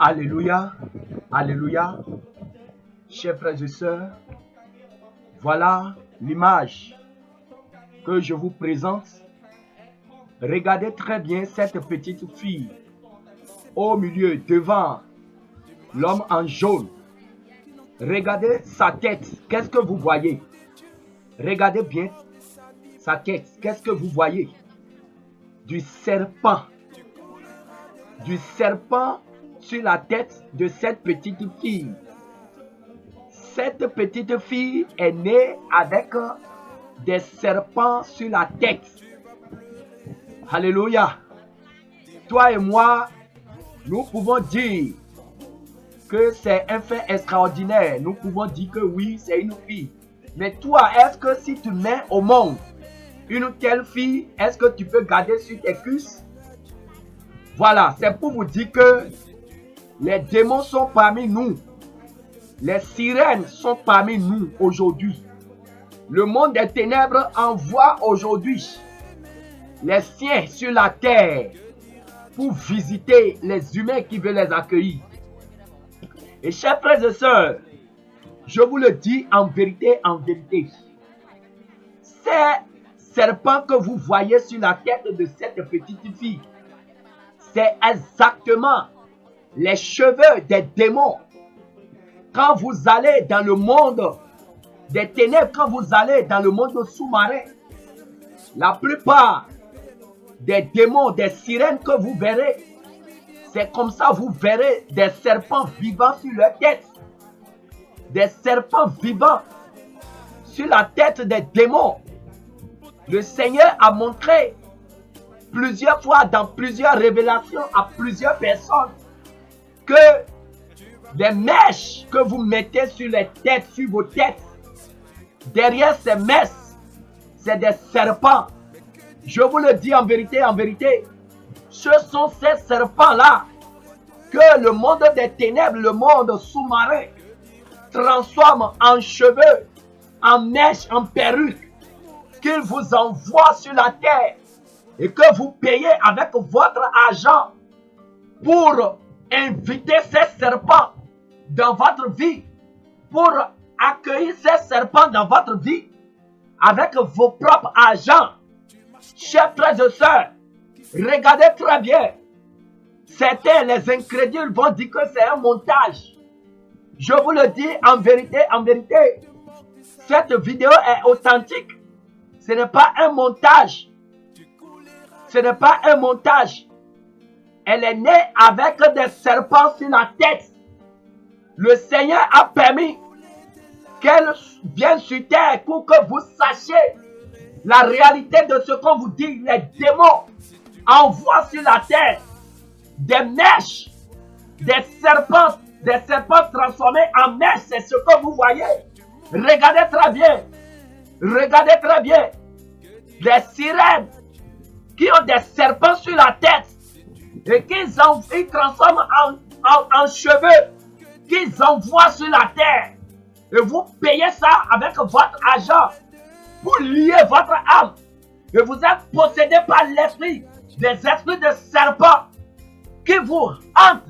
Alléluia, alléluia. Chers frères et sœurs, voilà l'image que je vous présente. Regardez très bien cette petite fille au milieu, devant l'homme en jaune. Regardez sa tête, qu'est-ce que vous voyez? Regardez bien sa tête, qu'est-ce que vous voyez? Du serpent. Du serpent sur la tête de cette petite fille. Cette petite fille est née avec des serpents sur la tête. Alléluia. Toi et moi, nous pouvons dire que c'est un fait extraordinaire. Nous pouvons dire que oui, c'est une fille. Mais toi, est-ce que si tu mets au monde une telle fille, est-ce que tu peux garder sur tes cuisses? Voilà, c'est pour vous dire que les démons sont parmi nous. Les sirènes sont parmi nous aujourd'hui. Le monde des ténèbres envoie aujourd'hui les siens sur la terre pour visiter les humains qui veulent les accueillir. Et chers frères et sœurs, je vous le dis en vérité, ces serpents que vous voyez sur la tête de cette petite fille, c'est exactement les cheveux des démons. Quand vous allez dans le monde des ténèbres, quand vous allez dans le monde sous-marin, la plupart des démons, des sirènes que vous verrez, c'est comme ça vous verrez des serpents vivants sur leur tête. Des serpents vivants sur la tête des démons. Le Seigneur a montré plusieurs fois dans plusieurs révélations à plusieurs personnes que les mèches que vous mettez sur les têtes, sur vos têtes, derrière ces mèches, c'est des serpents. Je vous le dis en vérité, ce sont ces serpents-là que le monde des ténèbres, le monde sous-marin, transforme en cheveux, en mèches, en perruques, qu'il vous envoie sur la terre et que vous payez avec votre argent pour inviter ces serpents dans votre vie, pour accueillir ces serpents dans votre vie avec vos propres argent. Chers frères et sœurs, regardez très bien. Certains, les incrédules, vont dire que c'est un montage. Je vous le dis en vérité, cette vidéo est authentique. Ce n'est pas un montage. Ce n'est pas un montage. Elle est née avec des serpents sur la tête. Le Seigneur a permis qu'elle vienne sur terre pour que vous sachiez la réalité de ce qu'on vous dit. Les démons envoient sur la terre des mèches, des serpents transformés en mèches. C'est ce que vous voyez. Regardez très bien. Regardez très bien. Les sirènes qui ont des serpents sur la tête et qu'ils transforment en cheveux, qu'ils envoient sur la terre. Et vous payez ça avec votre argent pour lier votre âme. Et vous êtes possédé par l'esprit, des esprits de serpents qui vous hantent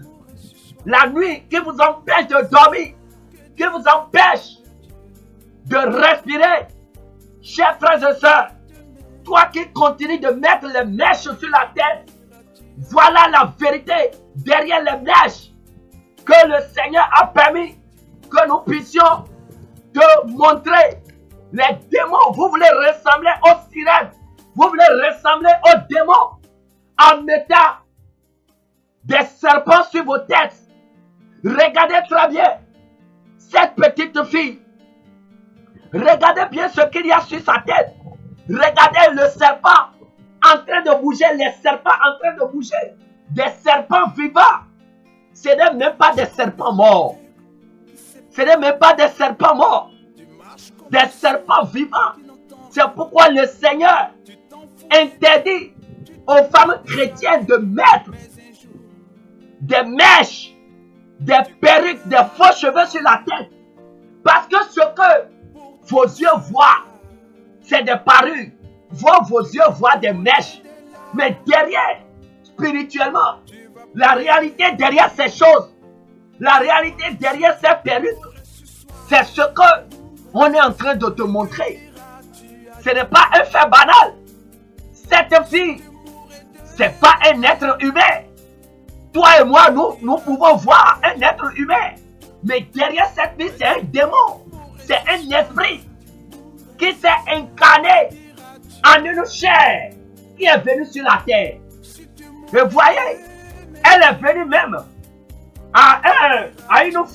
la nuit, qui vous empêchent de dormir, qui vous empêchent de respirer. Chers frères et sœurs, toi qui continues de mettre les mèches sur la tête, voilà la vérité derrière les mèches que le Seigneur a permis que nous puissions te montrer. Les démons, vous voulez ressembler aux sirènes, vous voulez ressembler aux démons en mettant des serpents sur vos têtes. Regardez très bien cette petite fille. Regardez bien ce qu'il y a sur sa tête. Regardez le serpent en train de bouger, les serpents en train de bouger. Des serpents vivants. Ce n'est même pas des serpents morts. Ce n'est même pas des serpents morts. Des serpents vivants. C'est pourquoi le Seigneur interdit aux femmes chrétiennes de mettre des mèches, des perruques, des faux cheveux sur la tête. Parce que ce que vos yeux voient, c'est des parures. Vos yeux voient des mèches. Mais derrière, spirituellement, la réalité derrière ces choses, La réalité derrière ces perruques, c'est ce que on est en train de te montrer. Ce n'est pas un fait banal. Cette fille, c'est pas un être humain. Toi et moi, nous pouvons voir un être humain. Mais derrière cette fille, c'est un démon. C'est un esprit qui s'est incarné en une chair qui est venue sur la terre. Et voyez, elle est venue même à une